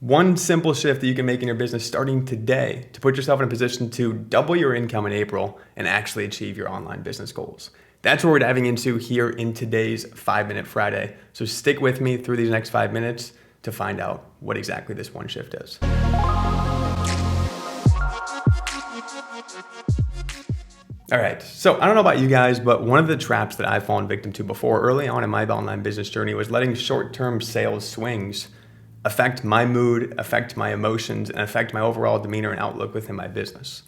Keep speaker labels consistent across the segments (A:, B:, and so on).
A: One simple shift that you can make in your business starting today to put yourself in a position to double your income in April and actually achieve your online business goals. That's what we're diving into here in today's 5-Minute Friday. So stick with me through these next 5 minutes to find out what exactly this one shift is. All right, so I don't know about you guys, but one of the traps that I've fallen victim to before early on in my online business journey was letting short-term sales swings affect my mood, affect my emotions, and affect my overall demeanor and outlook within my business.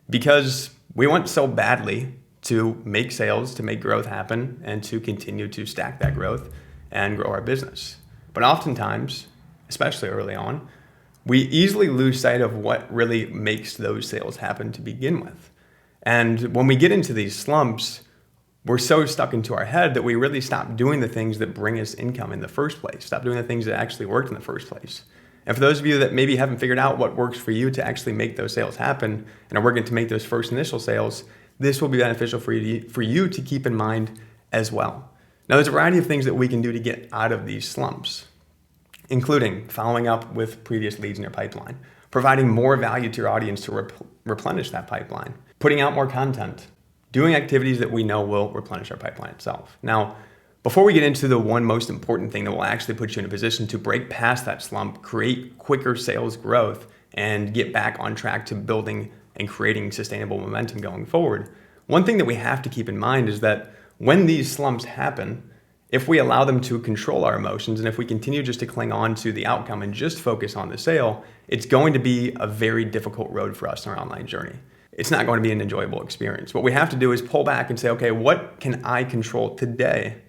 A: Because we want so badly to make sales, to make growth happen, and to continue to stack that growth and grow our business. But oftentimes, especially early on, we easily lose sight of what really makes those sales happen to begin with. And when we get into these slumps, we're so stuck into our head that we really stop doing the things that bring us income in the first place, stop doing the things that actually worked in the first place. And for those of you that maybe haven't figured out what works for you to actually make those sales happen and are working to make those first initial sales, this will be beneficial for you to keep in mind as well. Now, there's a variety of things that we can do to get out of these slumps, including following up with previous leads in your pipeline, providing more value to your audience to replenish that pipeline, putting out more content, doing activities that we know will replenish our pipeline itself. Now, before we get into the one most important thing that will actually put you in a position to break past that slump, create quicker sales growth, and get back on track to building and creating sustainable momentum going forward, one thing that we have to keep in mind is that when these slumps happen, if we allow them to control our emotions and if we continue just to cling on to the outcome and just focus on the sale, it's going to be a very difficult road for us in our online journey. It's not going to be an enjoyable experience. What we have to do is pull back and say, okay, what can I control today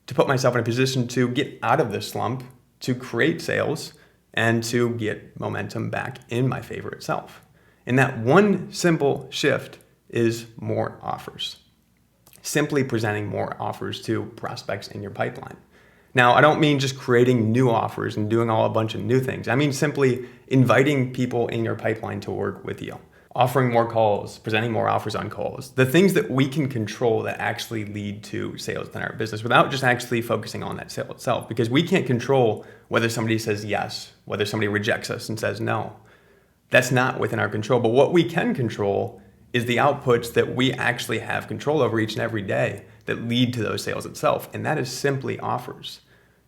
A: to put myself in a position to get out of this slump, to create sales, and to get momentum back in my favor itself? And that one simple shift is more offers. Simply presenting more offers to prospects in your pipeline. Now, I don't mean just creating new offers and doing a bunch of new things. I mean simply inviting people in your pipeline to work with you. Offering more calls, presenting more offers on calls, the things that we can control that actually lead to sales in our business without just actually focusing on that sale itself, because we can't control whether somebody says yes, whether somebody rejects us and says no. That's not within our control, but what we can control is the outputs that we actually have control over each and every day that lead to those sales itself, and that is simply offers.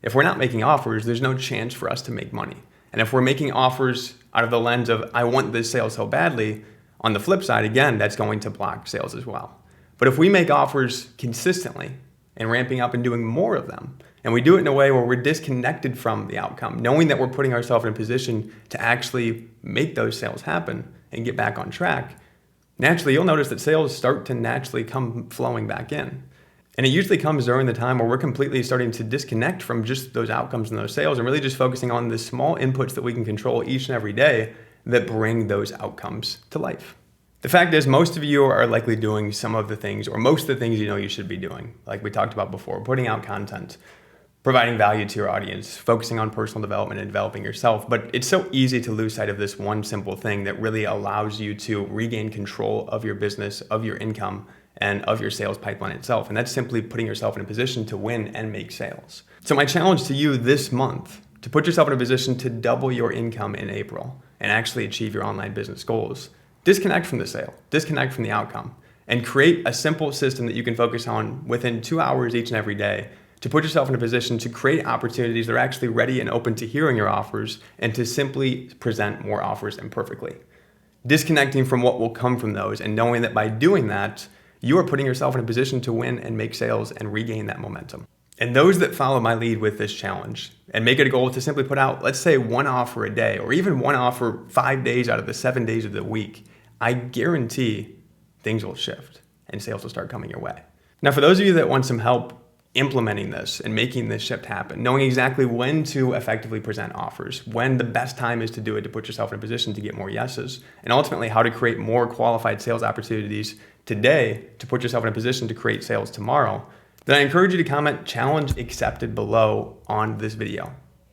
A: If we're not making offers, there's no chance for us to make money. And if we're making offers out of the lens of, I want this sale so badly, on the flip side, again, that's going to block sales as well. But if we make offers consistently and ramping up and doing more of them, and we do it in a way where we're disconnected from the outcome, knowing that we're putting ourselves in a position to actually make those sales happen and get back on track, naturally, you'll notice that sales start to naturally come flowing back in. And it usually comes during the time where we're completely starting to disconnect from just those outcomes and those sales and really just focusing on the small inputs that we can control each and every day that bring those outcomes to life. The fact is, most of you are likely doing some of the things, or most of the things you know you should be doing, like we talked about before, putting out content, providing value to your audience, focusing on personal development and developing yourself. But it's so easy to lose sight of this one simple thing that really allows you to regain control of your business, of your income, and of your sales pipeline itself. And that's simply putting yourself in a position to win and make sales. So my challenge to you this month, to put yourself in a position to double your income in April and actually achieve your online business goals, disconnect from the sale, disconnect from the outcome, and create a simple system that you can focus on within 2 hours each and every day to put yourself in a position to create opportunities that are actually ready and open to hearing your offers and to simply present more offers imperfectly. Disconnecting from what will come from those and knowing that by doing that, you are putting yourself in a position to win and make sales and regain that momentum. And those that follow my lead with this challenge and make it a goal to simply put out, let's say, one offer a day or even one offer 5 days out of the 7 days of the week, I guarantee things will shift and sales will start coming your way. Now, for those of you that want some help implementing this and making this shift happen, knowing exactly when to effectively present offers, when the best time is to do it to put yourself in a position to get more yeses, and ultimately how to create more qualified sales opportunities today to put yourself in a position to create sales tomorrow, then I encourage you to comment challenge accepted below on this video.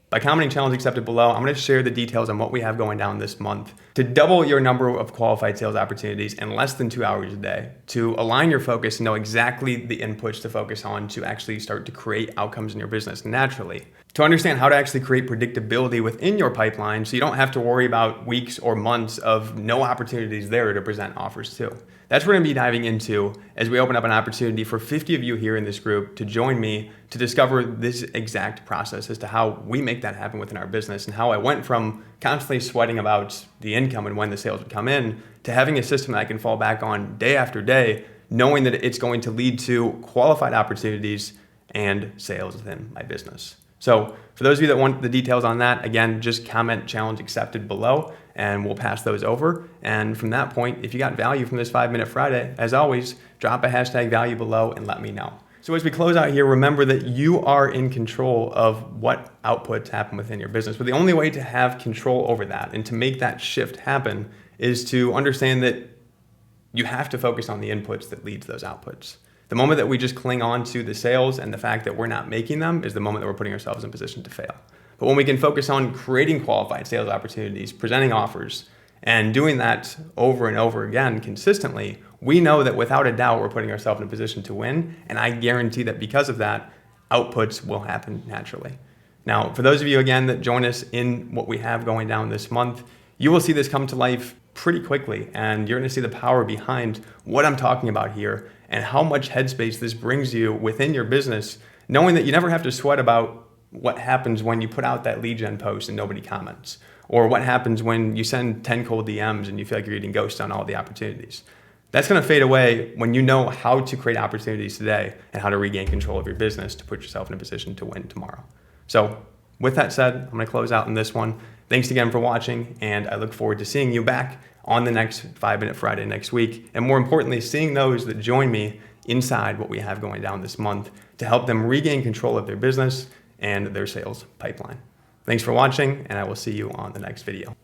A: By commenting challenge accepted below, I'm going to share the details on what we have going down this month to double your number of qualified sales opportunities in less than 2 hours a day, to align your focus and know exactly the inputs to focus on to actually start to create outcomes in your business naturally, to understand how to actually create predictability within your pipeline so you don't have to worry about weeks or months of no opportunities there to present offers to. That's what we're going to be diving into as we open up an opportunity for 50 of you here in this group to join me to discover this exact process as to how we make that happen within our business, and how I went from constantly sweating about the income and when the sales would come in to having a system that I can fall back on day after day, knowing that it's going to lead to qualified opportunities and sales within my business. So for those of you that want the details on that, again, just comment challenge accepted below and we'll pass those over. And from that point, if you got value from this 5-Minute Friday, as always, drop a hashtag value below and let me know. So as we close out here, remember that you are in control of what outputs happen within your business. But the only way to have control over that and to make that shift happen is to understand that you have to focus on the inputs that lead to those outputs. The moment that we just cling on to the sales and the fact that we're not making them is the moment that we're putting ourselves in position to fail. But when we can focus on creating qualified sales opportunities, presenting offers, and doing that over and over again consistently, we know that without a doubt we're putting ourselves in a position to win. And I guarantee that because of that, outputs will happen naturally. Now, for those of you, again, that join us in what we have going down this month, you will see this come to life pretty quickly, and you're going to see the power behind what I'm talking about here and how much headspace this brings you within your business, knowing that you never have to sweat about what happens when you put out that lead gen post and nobody comments, or what happens when you send 10 cold DMs and you feel like you're getting ghosted on all the opportunities. That's going to fade away when you know how to create opportunities today and how to regain control of your business to put yourself in a position to win tomorrow. So with that said, I'm going to close out in this one. Thanks again for watching, and I look forward to seeing you back on the next 5-Minute Friday next week. And more importantly, seeing those that join me inside what we have going down this month to help them regain control of their business and their sales pipeline. Thanks for watching, and I will see you on the next video.